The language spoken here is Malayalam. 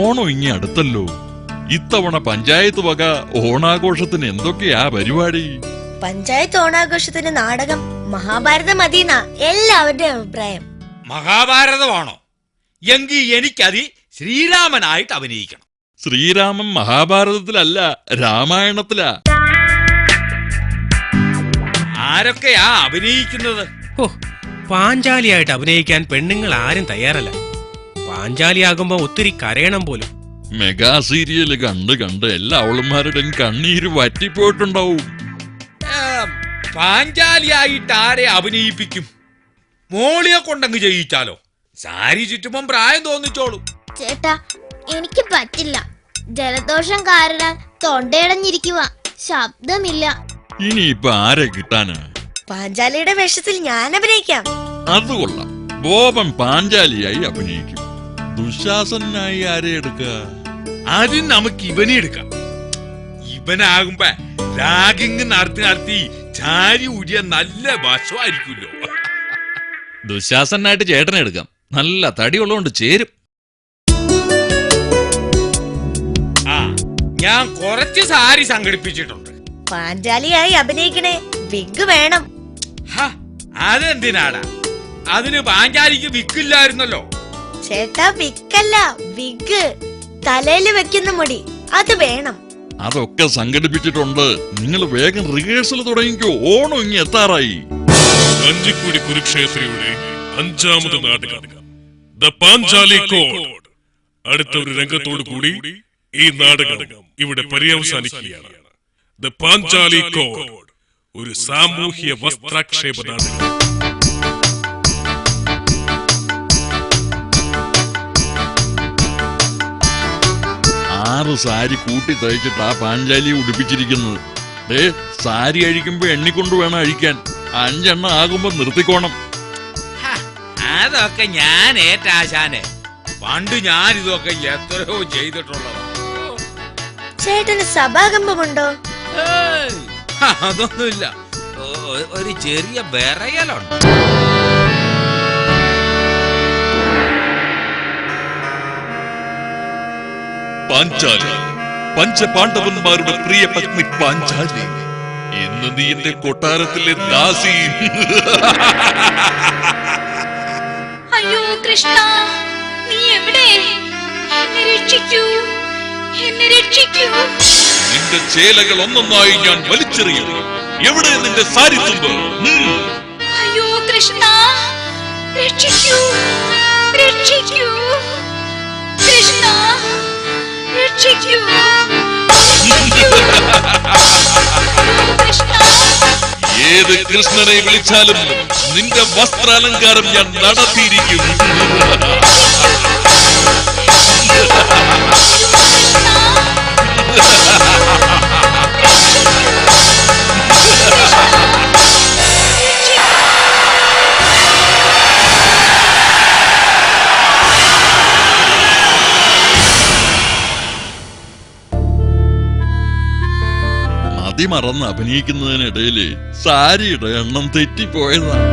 ഓണം ഇങ്ങി അടുത്തല്ലോ. ഇത്തവണ പഞ്ചായത്ത് വക ഓണാഘോഷത്തിന് എന്തൊക്കെയാ പരിപാടി? പഞ്ചായത്ത് ഓണാഘോഷത്തിന് നാടകം മഹാഭാരതം മതിയെന്നാ എല്ലാവരുടെയും അഭിപ്രായം. മഹാഭാരതമാണോ? എങ്കിൽ എനിക്കതി ശ്രീരാമനായിട്ട് അഭിനയിക്കണം. ശ്രീരാമൻ മഹാഭാരതത്തിലല്ല, രാമായണത്തിലാ. ആരൊക്കെയാ അഭിനയിക്കുന്നത്? പാഞ്ചാലിയായിട്ട് അഭിനയിക്കാൻ പെണ്ണുങ്ങൾ ആരും തയ്യാറല്ല. പാഞ്ചാലിയാകുമ്പോ ഒത്തിരി കരയണം പോലും. മെഗാ സീരിയല് കണ്ട് കണ്ട് എല്ലാ അവളുമാരുടെയും കണ്ണീര് വറ്റിപ്പോയിട്ടുണ്ടാവും. പാഞ്ചാലിയായിട്ട് ആരെ അഭിനയിപ്പിക്കും? മോളിയെ കൊണ്ടങ്ങ് ചെയ്യിച്ചാലോ? സാരി ചുറ്റുമ്പം പ്രായം തോന്നിച്ചോളൂ. ചേട്ടാ, എനിക്ക് പറ്റില്ല. ജലദോഷം കാരണം തൊണ്ടയടഞ്ഞിരിക്കുക, ശബ്ദമില്ല. ഇനിയിപ്പൊ ആരെ കിട്ടാനാ? പാഞ്ചാലിയുടെ വേഷത്തിൽ ഞാൻ അഭിനയിക്കാം. അത് കൊള്ളാം. ബോബൻ പാഞ്ചാലിയായി അഭിനയിക്കും. ദുശാസനായി ആരെ എടുക്ക? ആദ്യം നമുക്ക് ഇവനെ എടുക്കാം. ഇവനാകുമ്പോ റാഗിങ് നടത്തി ചാരി ഊരിയ നല്ല വശമായിരിക്കുമല്ലോ. ദുശാസനായിട്ട് ചേട്ടനെ എടുക്കാം. നല്ല തടിയുള്ളതുകൊണ്ട് ചേരും. ആ, ഞാൻ കുറച്ച് സാരി സംഘടിപ്പിച്ചിട്ടുണ്ട്. പാഞ്ചാലിയായി അഭിനയിക്കണേ, വിഗ് വേണം. അതെന്തിനാടാ? അതിന് പാഞ്ചാലിക്ക് വിക്കില്ലായിരുന്നല്ലോ. ചേട്ടാ, വിക്കല്ല, വിഗ്. തലയില് വെക്കുന്ന മുടി, അത് വേണം. അതൊക്കെ സംഘടിപ്പിച്ചിട്ടുണ്ട്. നിങ്ങൾ വേഗം റിഹേഴ്സൽ തുടങ്ങിക്കോ. ഓണം ഇങ്ങി എത്താറായി. കഞ്ചിക്കുടി കുരുക്ഷേത്രയുടെ 5ാമത് നാടകം ദ പാഞ്ചാലി കോഡ്. അടുത്ത ഒരു രംഗത്തോടു കൂടി ഈ നാടകം ഇവിടെ പര്യവസാനിക്കുകയാണ്. ദ പാഞ്ചാലി കോഡ് ഒരു സാമൂഹ്യ വസ്ത്രാക്ഷേപ നാടകം. ആറ് സാരി കൂട്ടി തയ്ച്ചിട്ടാ പാഞ്ചാലി ഉടുപ്പിച്ചിരിക്കുന്നത്. സാരി അഴിക്കുമ്പോ എണ്ണിക്കൊണ്ട് വേണം അഴിക്കാൻ. 5 എണ്ണം ആകുമ്പോ നിർത്തിക്കോണം. അതൊക്കെ ഞാൻ ഏറ്റാശാനെ. പണ്ട് ഞാൻ ഇതൊക്കെ എത്രയോ ചെയ്തിട്ടുള്ളതാ. ചേട്ടന് സഭാകമ്പമുണ്ടോ? അതൊന്നുമില്ല, ഒരു ചെറിയ വിറയലുണ്ട്. പാഞ്ചാലി, പഞ്ചപാണ്ഡവന്മാരുടെ പ്രിയ പത്നി പാഞ്ചാലി, ഇന്ന് നീ എന്റെ കൊട്ടാരത്തിലെ ദാസി. അയ്യോ കൃഷ്ണ, നീ എവിടെ? എന്നെ രക്ഷിക്കൂ, എന്നെ രക്ഷിക്കൂ. നിന്റെ ചേലകൾ ഒന്നൊന്നായി ഞാൻ വലിച്ചെറിയും. എവിടെ നിന്റെ സാരി തുമ്പ്? അയ്യോ കൃഷ്ണ, രക്ഷിക്കൂ, രക്ഷിക്കൂ. കൃഷ്ണ, രക്ഷിക്കൂ. ഏത് കൃഷ്ണനെ വിളിച്ചാലും നിന്റെ വസ്ത്രാലങ്കാരം ഞാൻ നടത്തിയിരിക്കും. മറന്ന് അഭിനയിക്കുന്നതിനിടയില് സാരിയുടെ എണ്ണം തെറ്റിപ്പോയതാണ്.